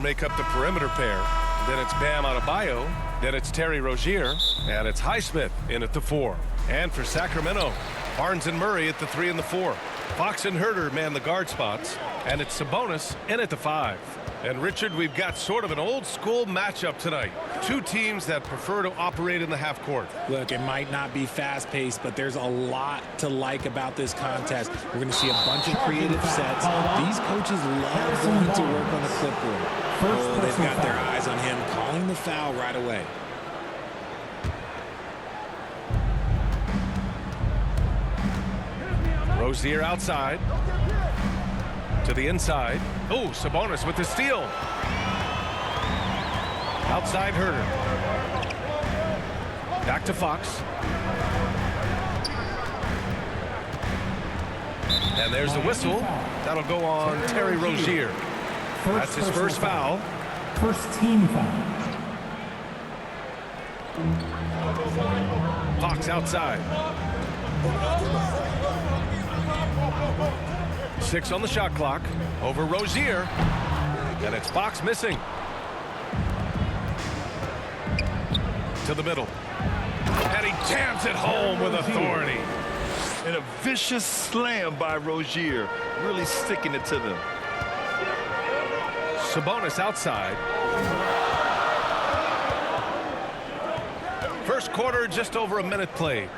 make up the perimeter pair. Then it's Bam Adebayo. Then it's Terry Rozier. And it's Highsmith in at the 4. And for Sacramento, Barnes and Murray at the 3 and the 4. Fox and Herter man the guard spots. And it's Sabonis in at the 5. And Richard, we've got sort of an old school matchup tonight. Two teams that prefer to operate in the half court. Look, it might not be fast-paced, but there's a lot to like about this contest. We're going to see a bunch of creative sets. These coaches love going to work on the clipboard. Oh, they've got their eyes on him, calling the foul right away. Rozier outside. To the inside. Oh, Sabonis with the steal. Outside Herter. Back to Fox. And there's the whistle. That'll go on Terry Rozier. That's his first foul. First team foul. Fox outside. 6 on the shot clock. Over Rozier. And it's Fox missing. To the middle. And he jams it home with authority. And a vicious slam by Rozier. Really sticking it to them. Sabonis outside. First quarter, just over a minute played.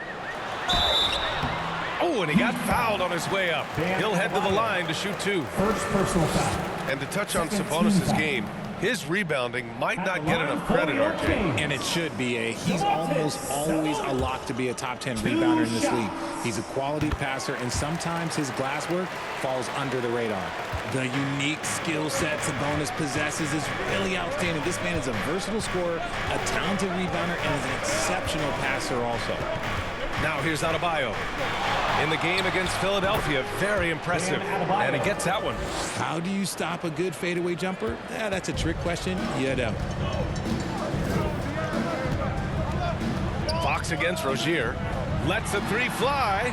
Oh, and he got fouled on his way up. He'll head to the line to shoot 2. First personal foul. And to touch on Sabonis' game, his rebounding might not get enough credit, RJ. And it should be. He's almost always a lock to be a top 10 rebounder in this league. He's a quality passer, and sometimes his glass work falls under the radar. The unique skill set Sabonis possesses is really outstanding. This man is a versatile scorer, a talented rebounder, and is an exceptional passer also. Now here's Adebayo. In the game against Philadelphia, very impressive. And he gets that one. How do you stop a good fadeaway jumper? That's a trick question. You don't. Fox against Rozier. Lets the 3 fly.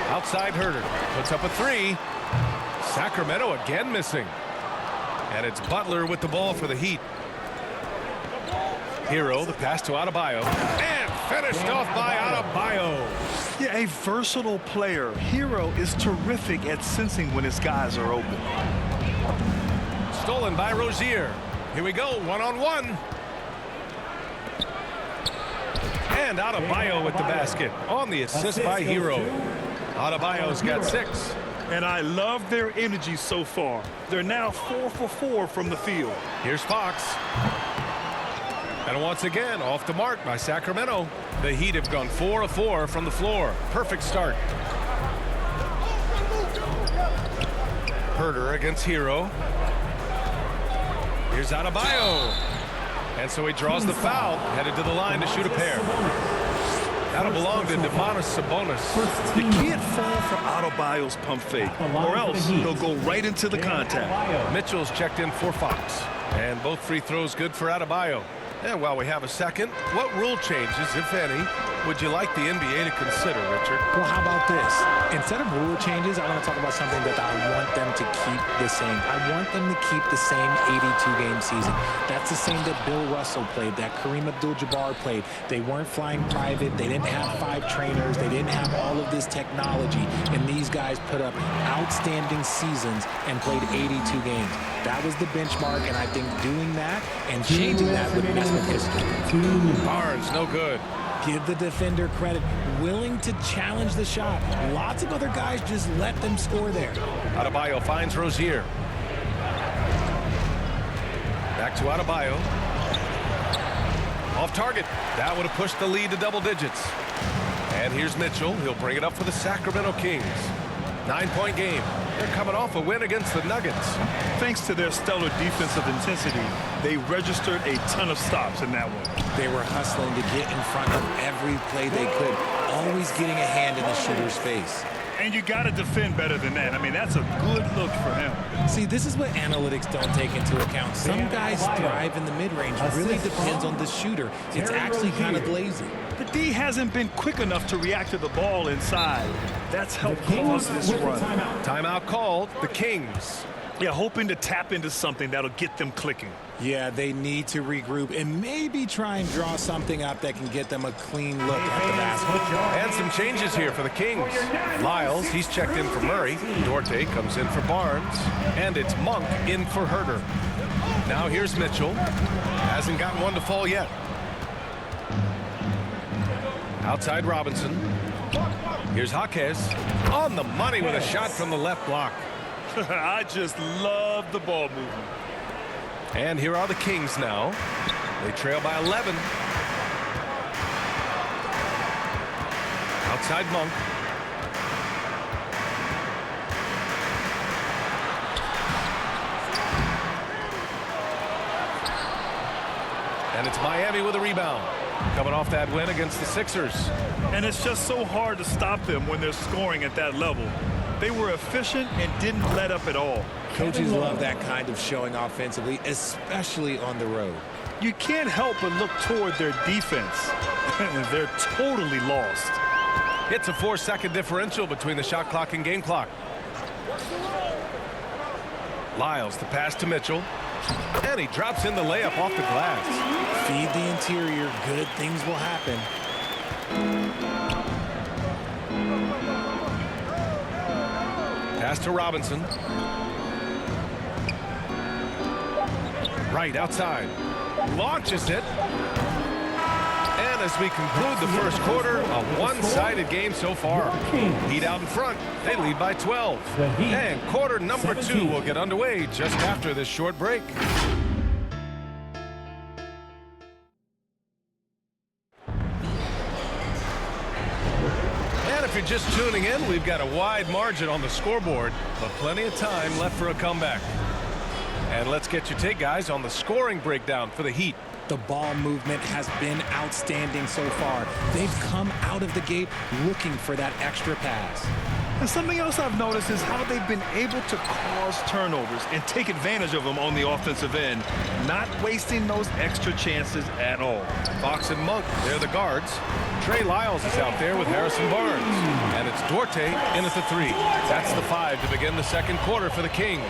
Outside Herter. Puts up a 3. Sacramento again missing. And it's Butler with the ball for the Heat. Hero, the pass to Adebayo. And finished off by Adebayo. Yeah, a versatile player. Hero is terrific at sensing when his guys are open. Stolen by Rozier. Here we go, one-on-one. And Adebayo with the basket on the assist by Hero. Adebayo's got 6. And I love their energy so far. They're now 4 for 4 from the field. Here's Fox. And once again, off the mark by Sacramento. The Heat have gone 4 of 4 from the floor. Perfect start. Herter against Hero. Here's Adebayo. And so he draws the foul, headed to the line to shoot a pair. That'll belong to Domantas Sabonis. You can't fall for Adebayo's pump fake, or else he'll go right into the contact. Mitchell's checked in for Fox. And both free throws good for Adebayo. And while we have a second, what rule changes, if any, would you like the NBA to consider, Richard? Well, how about this? Instead of rule changes, I want to talk about something that I want them to keep the same. I want them to keep the same 82-game season. That's the same that Bill Russell played, that Kareem Abdul-Jabbar played. They weren't flying private. They didn't have 5 trainers. They didn't have all of this technology. And these guys put up outstanding seasons and played 82 games. That was the benchmark, and I think doing that and changing that would mess with history. Barnes, no good. Give the defender credit, willing to challenge the shot. Lots of other guys just let them score there. Adebayo finds Rozier. Back to Adebayo. Off target. That would have pushed the lead to double digits. And here's Mitchell. He'll bring it up for the Sacramento Kings. 9-point game. They're coming off a win against the Nuggets. Thanks to their stellar defensive intensity, they registered a ton of stops in that one. They were hustling to get in front of every play they could, always getting a hand in the shooter's face. And you got to defend better than that. I mean, that's a good look for him. See, this is what analytics don't take into account. Some guys thrive in the mid-range. It really depends on the shooter. It's actually kind of lazy. The D hasn't been quick enough to react to the ball inside. That's helped cause this run. Timeout called. The Kings Yeah, hoping to tap into something that'll get them clicking. Yeah, they need to regroup and maybe try and draw something up that can get them a clean look at the basket. And some changes here for the Kings. Lyles, he's checked in for Murray. Duarte comes in for Barnes. And it's Monk in for Herter. Now here's Mitchell. Hasn't gotten one to fall yet. Outside Robinson. Here's Jaquez. On the money with a shot from the left block. I just love the ball movement. And here are the Kings now. They trail by 11. Outside Monk. And it's Miami with a rebound. Coming off that win against the Sixers. And it's just so hard to stop them when they're scoring at that level. They were efficient and didn't let up at all. Coaches love that kind of showing offensively, especially on the road. You can't help but look toward their defense. They're totally lost. It's a 4-second differential between the shot clock and game clock. Lyles, the pass to Mitchell. And he drops in the layup off the glass. Feed the interior, good things will happen. Pass to Robinson. Right outside. Launches it. And as we conclude the first quarter, a one-sided game so far. Heat out in front. They lead by 12. And quarter number 2 will get underway just after this short break. If you're just tuning in, we've got a wide margin on the scoreboard, but plenty of time left for a comeback. And let's get your take, guys, on the scoring breakdown for the Heat. The ball movement has been outstanding so far. They've come out of the gate looking for that extra pass. And something else I've noticed is how they've been able to cause turnovers and take advantage of them on the offensive end, not wasting those extra chances at all. Fox and Monk, they're the guards. Trey Lyles is out there with Harrison Barnes. And it's Duarte in at the 3. That's the 5 to begin the second quarter for the Kings.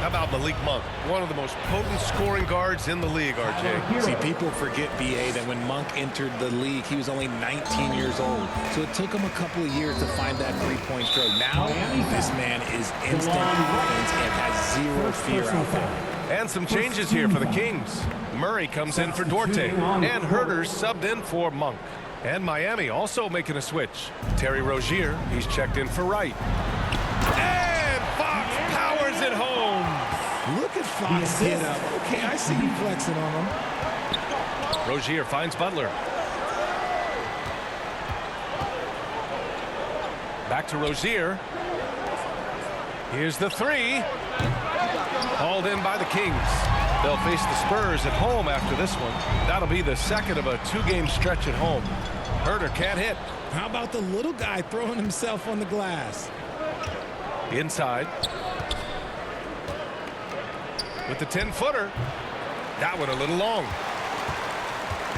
How about Malik Monk, one of the most potent scoring guards in the league, RJ? See, people forget, B.A., that when Monk entered the league, he was only 19 years old. So it took him a couple of years to find that three-point stroke. Now, this man is instant offense and has zero fear out there. And some changes here for the Kings. Murray comes in for Duarte, and Herter's subbed in for Monk. And Miami also making a switch. Terry Rozier, he's checked in for Wright. And Fox powers it home. Look at Fox hit up. Okay, I see you flexing on him. Rozier finds Butler. Back to Rozier. Here's the 3. Hauled in by the Kings. They'll face the Spurs at home after this one. That'll be the second of a 2-game stretch at home. Herter can't hit. How about the little guy throwing himself on the glass? Inside. With the 10-footer. That one a little long.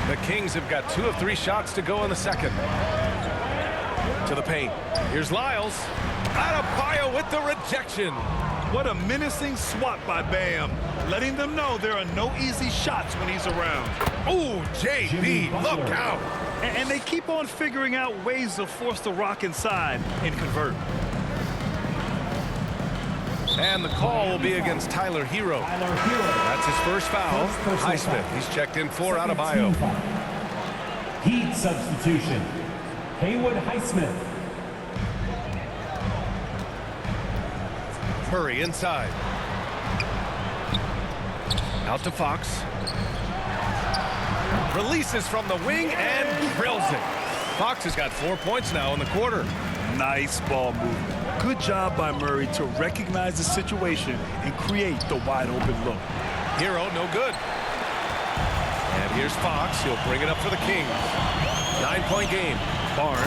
The Kings have got 2 of 3 shots to go in the second. To the paint. Here's Lyles. Adebayo with the rejection. What a menacing swat by Bam, letting them know there are no easy shots when he's around. Oh, JB, look out. And they keep on figuring out ways to force the rock inside and convert. And the call will be against Tyler Hero. That's his first foul. Highsmith, he's checked in for Adebayo. Heat substitution. Haywood Highsmith. Murray inside. Out to Fox. Releases from the wing and drills it. Fox has got 4 points now in the quarter. Nice ball movement. Good job by Murray to recognize the situation and create the wide open look. Hero, no good. And here's Fox. He'll bring it up for the Kings. 9-point game. Barnes.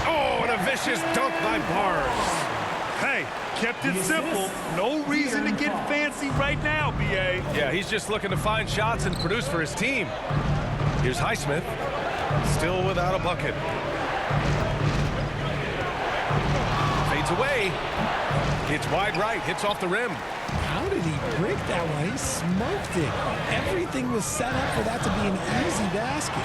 Oh, and a vicious dunk by Barnes. Hey, kept it simple. No reason to get fancy right now, B.A. Yeah, he's just looking to find shots and produce for his team. Here's Highsmith. Still without a bucket. Fades away. Hits wide right. Hits off the rim. How did he break that one? He smoked it. Everything was set up for that to be an easy basket.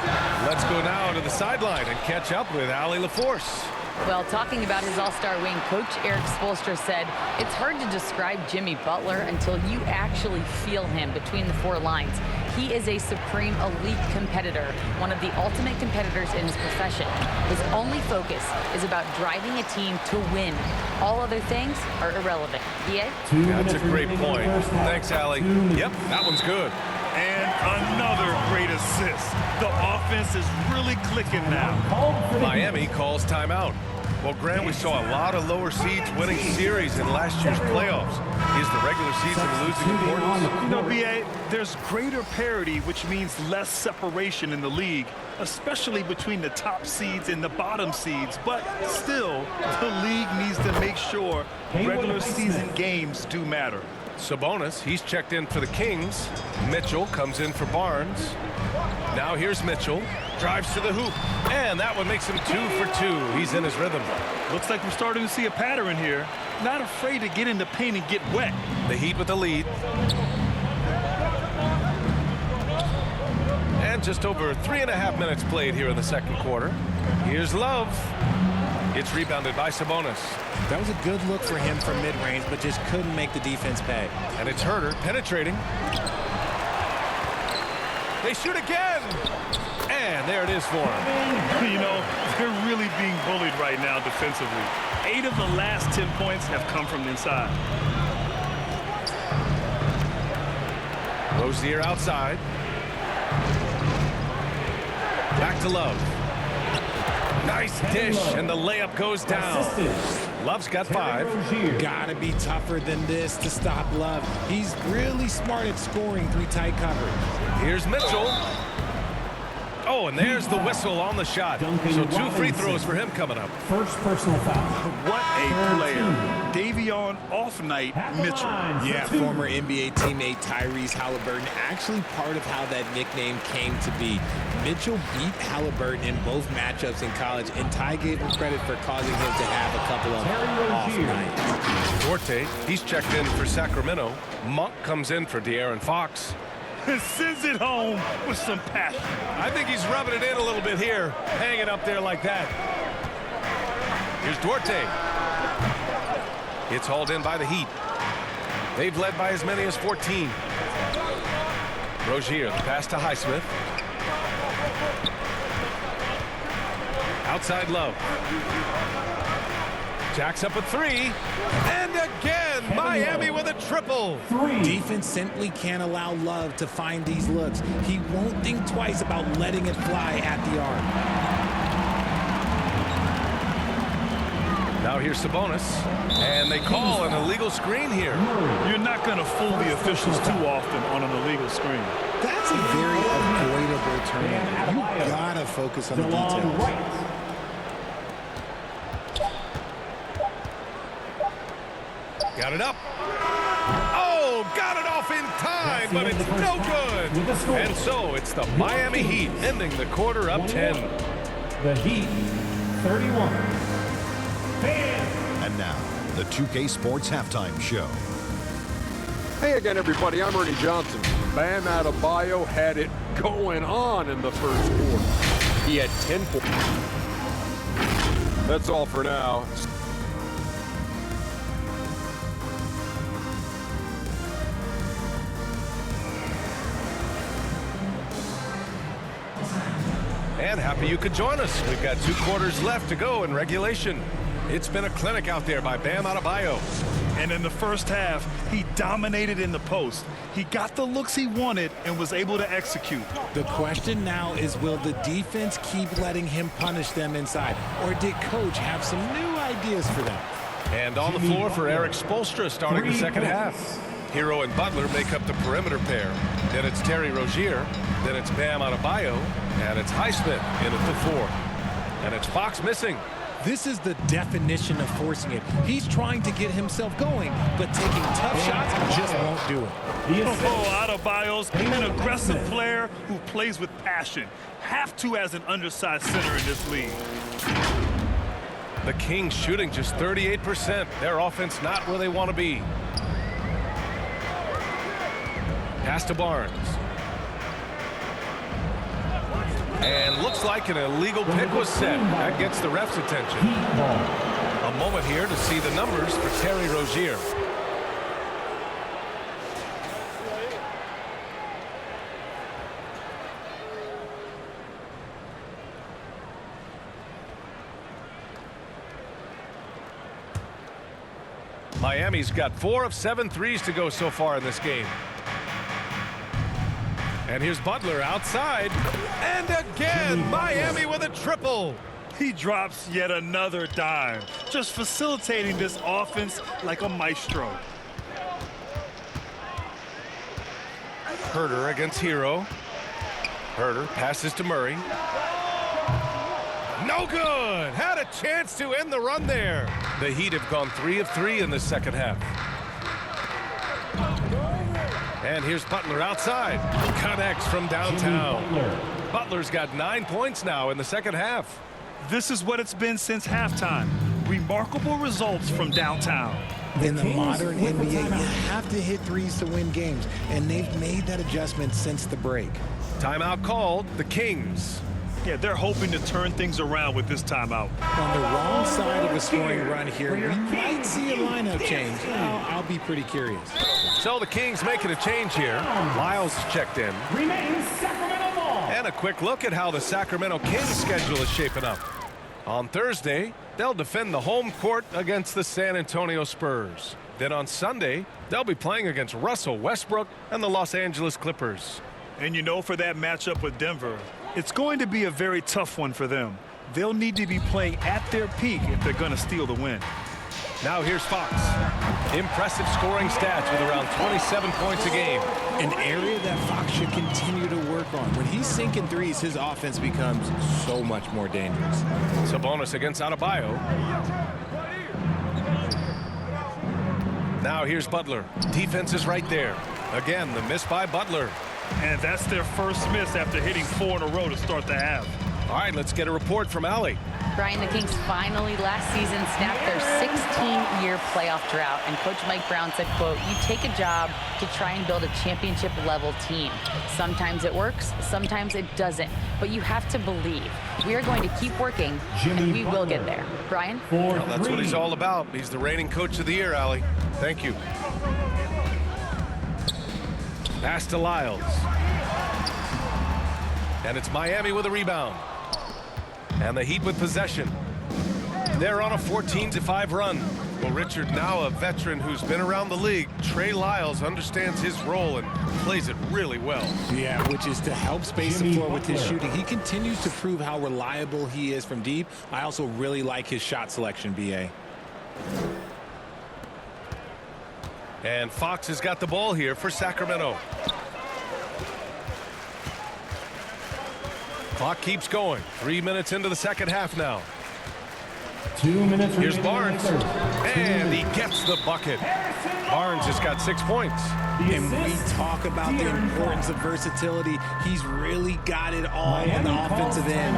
Let's go now to the sideline and catch up with Allie LaForce. Well, talking about his all-star wing, Coach Eric Spoelstra said, it's hard to describe Jimmy Butler until you actually feel him between the four lines. He is a supreme elite competitor, one of the ultimate competitors in his profession. His only focus is about driving a team to win. All other things are irrelevant. Yeah? That's a great point. Thanks, Allie. Yep, that one's good. And another great assist. The offense is really clicking now. Miami calls timeout. Well, Grant, we saw a lot of lower seeds winning series in last year's playoffs. Is the regular season losing importance? You know, B.A., there's greater parity, which means less separation in the league, especially between the top seeds and the bottom seeds. But still, the league needs to make sure regular season games do matter. Sabonis, he's checked in for the Kings. Mitchell comes in for Barnes. Now here's Mitchell. Drives to the hoop. And that one makes him 2 for 2. He's in his rhythm. Looks like we're starting to see a pattern here. Not afraid to get in the paint and get wet. The Heat with the lead. And just over 3.5 minutes played here in the second quarter. Here's Love. It's rebounded by Sabonis. That was a good look for him from mid-range, but just couldn't make the defense pay. And it's Herter penetrating. They shoot again. And there it is for him. You know, they're really being bullied right now defensively. 8 of the last 10 points have come from the inside. Rozier outside. Back to Love. Nice dish, and the layup goes down. Love's got 5. Gotta be tougher than this to stop Love. He's really smart at scoring through tight coverage. Here's Mitchell. Oh, and there's the whistle on the shot. So 2 free throws for him coming up. First personal foul. What a player. Davion off-night Mitchell. Yeah, former NBA teammate Tyrese Halliburton, actually part of how that nickname came to be. Mitchell beat Halliburton in both matchups in college, and Ty gave him credit for causing him to have a couple of off nights. Duarte, he's checked in for Sacramento. Monk comes in for De'Aaron Fox. Sends it home with some passion. I think he's rubbing it in a little bit here, hanging up there like that. Here's Duarte. It's hauled in by the Heat. They've led by as many as 14. Rozier, the pass to Highsmith. Outside Love. Jacks up a 3. And again, Miami with a triple. Defense simply can't allow Love to find these looks. He won't think twice about letting it fly at the arc. Now here's Sabonis. And they call an illegal screen here. You're not going to fool the officials too often on an illegal screen. That's a very avoidable turnover. You gotta focus on the details. Got it up. Oh, got it off in time, but it's no good. And so it's the Miami Heat ending the quarter up 10. The Heat, 31. And now, the 2K Sports Halftime Show. Hey again, everybody. I'm Ernie Johnson. Bam Adebayo had it going on in the first quarter. He had 10 points. That's all for now. And happy you could join us. We've got 2 quarters left to go in regulation. It's been a clinic out there by Bam Adebayo. And in the first half, he dominated in the post. He got the looks he wanted and was able to execute. The question now is, will the defense keep letting him punish them inside? Or did Coach have some new ideas for them? And on the floor for Eric Spoelstra starting the second half. Hero and Butler make up the perimeter pair. Then it's Terry Rozier. Then it's Bam Adebayo. And it's Highsmith in at the 4. And it's Fox missing. This is the definition of forcing it. He's trying to get himself going, but taking tough shots just won't do it. Oh, Adebayo's an aggressive player who plays with passion. Have to as an undersized center in this league. The Kings shooting just 38%. Their offense not where they want to be. Pass to Barnes. And looks like an illegal pick was set. That gets the ref's attention. A moment here to see the numbers for Terry Rozier. Miami's got 4 of 7 threes to go so far in this game. And here's Butler outside. And again, Miami with a triple. He drops yet another dime, just facilitating this offense like a maestro. Herder against Hero. Herder passes to Murray. No good. Had a chance to end the run there. The Heat have gone 3 of 3 in the second half. And here's Butler outside. Connects from downtown. Butler's got 9 points now in the second half. This is what it's been since halftime. Remarkable results from downtown. In the modern NBA, you have to hit threes to win games, and they've made that adjustment since the break. Timeout called. The Kings. Yeah, they're hoping to turn things around with this timeout. On the wrong side of a scoring run here, we might see a lineup change. I'll be pretty curious. So the Kings making a change here. Lyles checked in. Remains Sacramento ball. And a quick look at how the Sacramento Kings schedule is shaping up. On Thursday, they'll defend the home court against the San Antonio Spurs. Then on Sunday, they'll be playing against Russell Westbrook and the Los Angeles Clippers. And you know, for that matchup with Denver, it's going to be a very tough one for them. They'll need to be playing at their peak if they're going to steal the win. Now here's Fox. Impressive scoring stats with around 27 points a game. An area that Fox should continue to work on. When he's sinking threes, his offense becomes so much more dangerous. Sabonis against Adebayo. Now here's Butler. Defense is right there. Again, the miss by Butler. And that's their first miss after hitting 4 in a row to start the half. All right, let's get a report from Allie. Brian, the Kings finally last season snapped their 16-year playoff drought, and Coach Mike Brown said, quote, "You take a job to try and build a championship-level team. Sometimes it works, sometimes it doesn't, but you have to believe. We are going to keep working, and we will get there." Brian? Well, that's what he's all about. He's the reigning coach of the year, Allie. Thank you. Pass to Lyles. And it's Miami with a rebound. And the Heat with possession. They're on a 14-5 run. Well, Richard, now a veteran who's been around the league, Trey Lyles understands his role and plays it really well. Yeah, which is to help space the floor with his shooting. He continues to prove how reliable he is from deep. I also really like his shot selection, B.A. And Fox has got the ball here for Sacramento. Clock keeps going. 3 minutes into the second half now. 2 minutes. Here's remaining in the Barnes. third. And he gets the bucket. Barnes has got 6 points. And we talk about the importance of versatility. He's really got it all on the offensive end.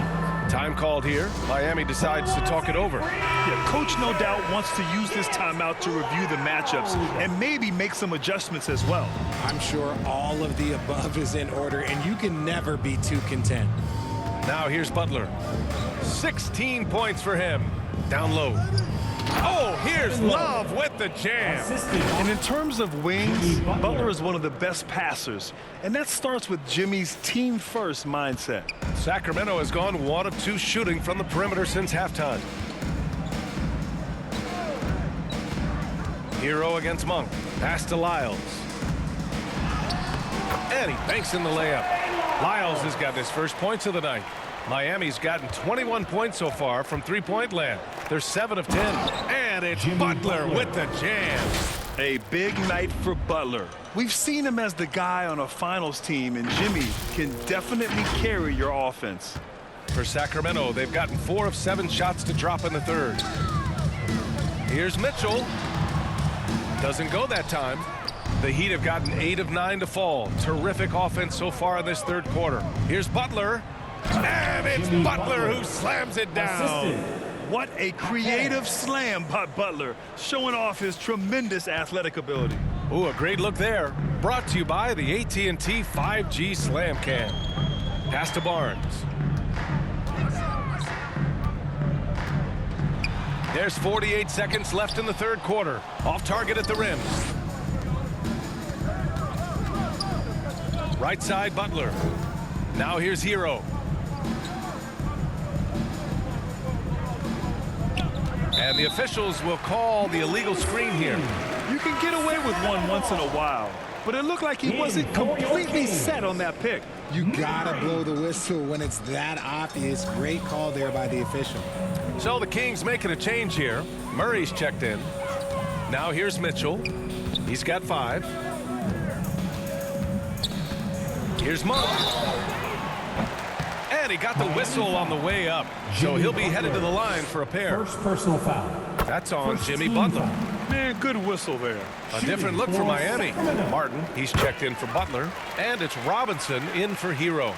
Time called here. Miami decides to talk it over. Yeah, Coach no doubt wants to use this timeout to review the matchups and maybe make some adjustments as well. I'm sure all of the above is in order, and you can never be too content. Now here's Butler. 16 points for him. Down low. Oh, here's Love with the jam. And in terms of wings, Butler is one of the best passers. And that starts with Jimmy's team-first mindset. Sacramento has gone 1 of 2 shooting from the perimeter since halftime. Hero against Monk. Pass to Lyles. And he banks in the layup. Lyles has got his first points of the night. Miami's gotten 21 points so far from three-point land. They're 7 of 10. And it's Butler with the jam. A big night for Butler. We've seen him as the guy on a finals team, and Jimmy can definitely carry your offense. For Sacramento, they've gotten 4 of 7 shots to drop in the third. Here's Mitchell. Doesn't go that time. The Heat have gotten 8 of 9 to fall. Terrific offense so far in this third quarter. Here's Butler. And it's Butler who slams it down. What a creative slam by Butler, showing off his tremendous athletic ability. Ooh, a great look there. Brought to you by the AT&T 5G Slam Cam. Pass to Barnes. There's 48 seconds left in the third quarter. Off target at the rim. Right side, Butler. Now here's Hero. And the officials will call the illegal screen here. You can get away with one once in a while, but it looked like he wasn't completely set on that pick. You gotta blow the whistle when it's that obvious. Great call there by the official. So the Kings making a change here. Murray's checked in. Now here's Mitchell. He's got 5. Here's Monk. And he got the whistle on the way up. So he'll be headed to the line for a pair. First personal foul. That's on First Jimmy team Butler. foul. Man, good whistle there. A different look for Miami. Martin, he's checked in for Butler. And it's Robinson in for Hero.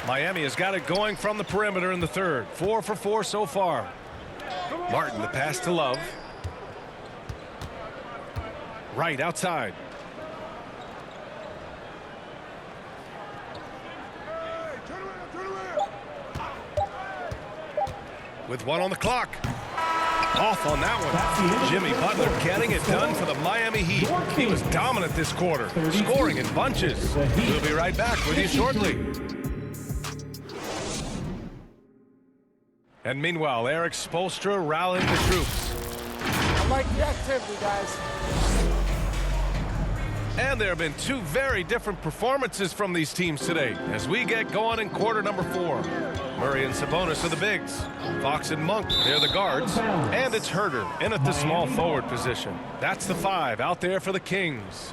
Miami has got it going from the perimeter in the third. 4 for 4 so far. Martin, the pass to Love. Right outside. With 1 on the clock. Off on that one. Jimmy Butler getting it done for the Miami Heat. He was dominant this quarter, scoring in bunches. We'll be right back with you shortly. And meanwhile, Eric Spoelstra rallying the troops. I like the activity, guys. And there have been 2 very different performances from these teams today as we get going in quarter number 4. Murray and Sabonis are the bigs. Fox and Monk, they're the guards. And it's Herder in at the small forward position. That's the 5 out there for the Kings.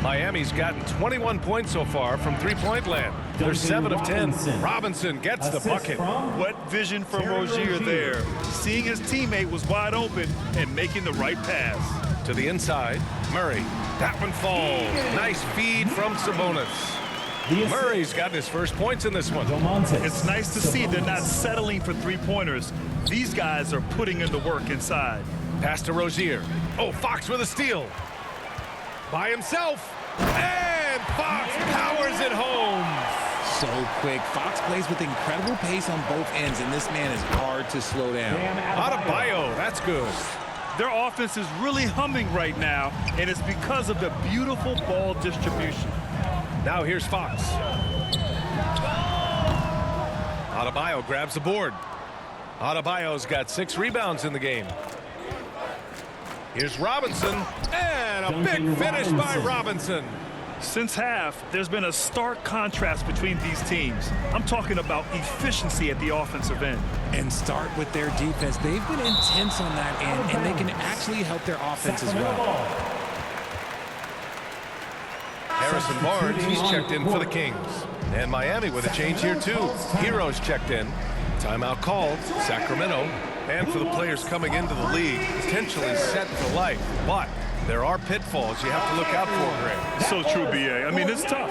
Miami's gotten 21 points so far from three-point land. They're 7 of 10. Robinson gets the bucket. What vision from Rozier there. Seeing his teammate was wide open and making the right pass. To the inside, Murray. That one falls. Nice feed from Sabonis. Murray's gotten his first points in this one. It's nice to see they're not settling for three-pointers. These guys are putting in the work inside. Pass to Rozier. Oh, Fox with a steal. By himself. And Fox powers it home. So quick. Fox plays with incredible pace on both ends, and this man is hard to slow down. Adebayo, that's good. Their offense is really humming right now, and it's because of the beautiful ball distribution. Now here's Fox. Adebayo grabs the board. Adebayo's got 6 rebounds in the game. Here's Robinson, and a big finish by Robinson. Since half, there's been a stark contrast between these teams. I'm talking about efficiency at the offensive end. And start with their defense. They've been intense on that end, and they can actually help their offense as well. Harrison Barnes, he's checked in for the Kings. And Miami with a change here too. Hero's checked in. Timeout called. Sacramento. And for the players coming into the league, potentially set for life. But there are pitfalls you have to look out for, Greg. So true, B.A. I mean, it's tough.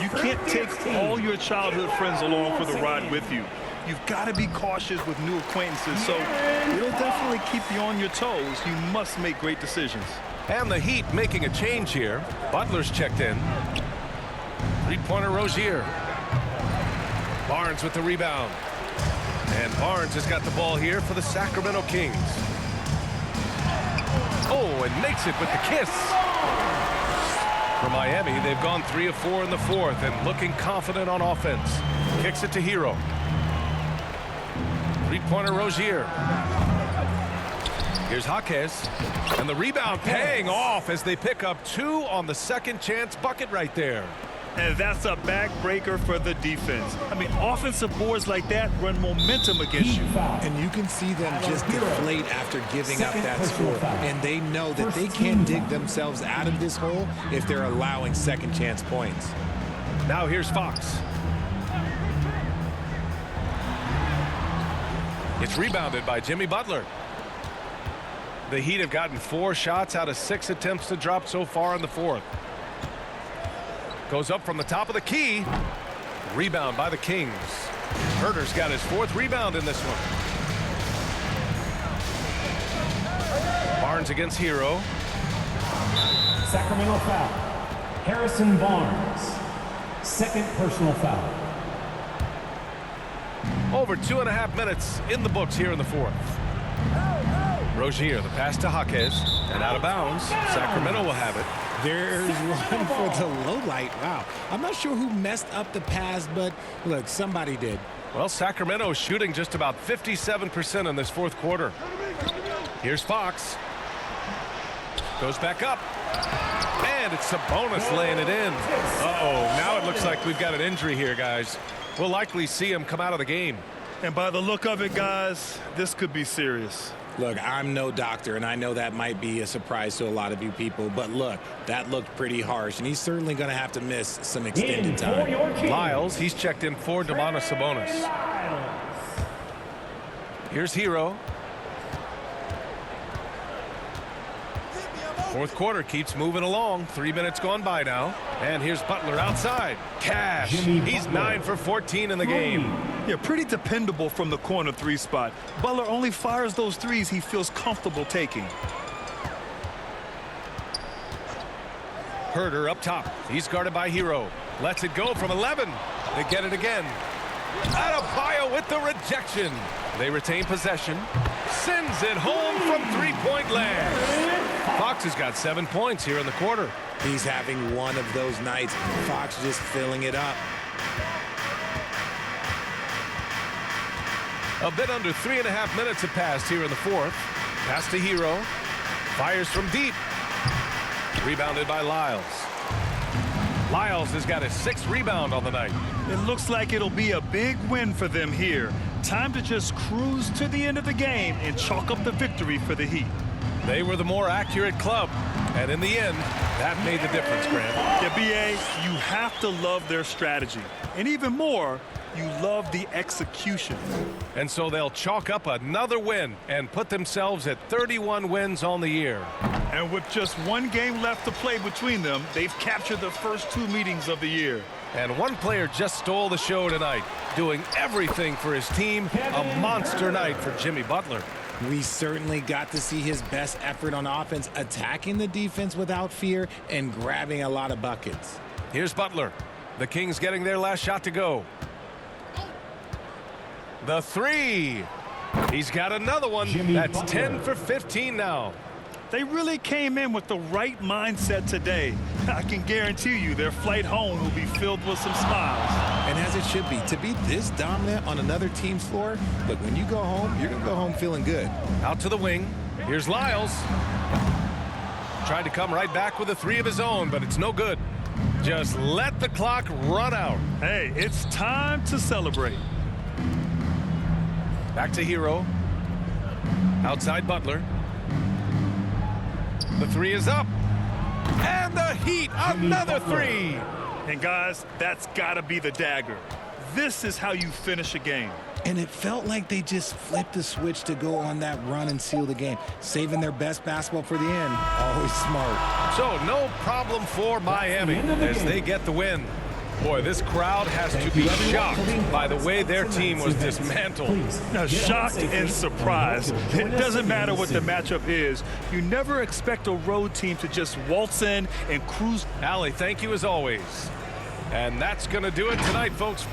You can't take all your childhood friends along for the ride with you. You've got to be cautious with new acquaintances, so it'll definitely keep you on your toes. You must make great decisions. And the Heat making a change here. Butler's checked in. Three-pointer Rozier. Barnes with the rebound. And Barnes has got the ball here for the Sacramento Kings. Oh, and makes it with the kiss. For Miami, they've gone 3 of 4 in the fourth and looking confident on offense. Kicks it to Hero. Three-pointer Rozier. Here's Jaquez. And the rebound paying off as they pick up 2 on the second chance bucket right there. And that's a backbreaker for the defense. I mean, offensive boards like that run momentum against you. And you can see them just deflate after giving up that score. And they know that they can't dig themselves out of this hole if they're allowing second chance points. Now here's Fox. It's rebounded by Jimmy Butler. The Heat have gotten 4 shots out of 6 attempts to drop so far in the fourth. Goes up from the top of the key. Rebound by the Kings. Herder's got his 4th rebound in this one. Barnes against Hero. Sacramento foul. Harrison Barnes. Second personal foul. Over 2.5 minutes in the books here in the fourth. Rozier, the pass to Jaquez, and out of bounds. Sacramento will have it. There's one for the low light. Wow. I'm not sure who messed up the pass, but look, somebody did. Well, Sacramento is shooting just about 57% in this fourth quarter. Here's Fox. Goes back up. And it's Sabonis laying it in. Uh-oh. Now it looks like we've got an injury here, guys. We'll likely see him come out of the game. And by the look of it, guys, this could be serious. Look, I'm no doctor, and I know that might be a surprise to a lot of you people, but look, that looked pretty harsh, and he's certainly going to have to miss some extended time. Lyles, he's checked in for Domantas Sabonis. Here's Hero. Fourth quarter keeps moving along. 3 minutes gone by now. And here's Butler outside. Cash. He's 9 for 14 in the game. Yeah, pretty dependable from the corner three spot. Butler only fires those threes he feels comfortable taking. Herder up top. He's guarded by Hero. Lets it go from 11. They get it again. Adebayo with the rejection. They retain possession. Sends it home from three-point land. Fox has got 7 points here in the quarter. He's having one of those nights. Fox just filling it up. A bit under 3.5 minutes have passed here in the fourth. Pass to Hero. Fires from deep. Rebounded by Lyles. Lyles has got his 6th rebound on the night. It looks like it'll be a big win for them here. Time to just cruise to the end of the game and chalk up the victory for the Heat. They were the more accurate club, and in the end, that made the difference, Grant. Yeah, B.A., you have to love their strategy. And even more, you love the execution. And so they'll chalk up another win and put themselves at 31 wins on the year. And with just one game left to play between them, they've captured the first 2 meetings of the year. And one player just stole the show tonight, doing everything for his team. A monster night for Jimmy Butler. We certainly got to see his best effort on offense, attacking the defense without fear and grabbing a lot of buckets. Here's Butler. The Kings getting their last shot to go. The 3. He's got another one. That's 10 for 15 now. They really came in with the right mindset today. I can guarantee you their flight home will be filled with some smiles. And as it should be, to be this dominant on another team's floor, look, when you go home, you're going to go home feeling good. Out to the wing. Here's Lyles. Tried to come right back with a 3 of his own, but it's no good. Just let the clock run out. Hey, it's time to celebrate. Back to Hero. Outside Butler. The 3 is up. And the Heat, another 3. And guys, that's got to be the dagger. This is how you finish a game. And it felt like they just flipped the switch to go on that run and seal the game, saving their best basketball for the end. Always smart. So no problem for Miami as they get the win. Boy, this crowd has to be shocked by the way their team was dismantled. Now, shocked and surprised. It doesn't matter what the matchup is. You never expect a road team to just waltz in and cruise. Allie, thank you as always. And that's going to do it tonight, folks.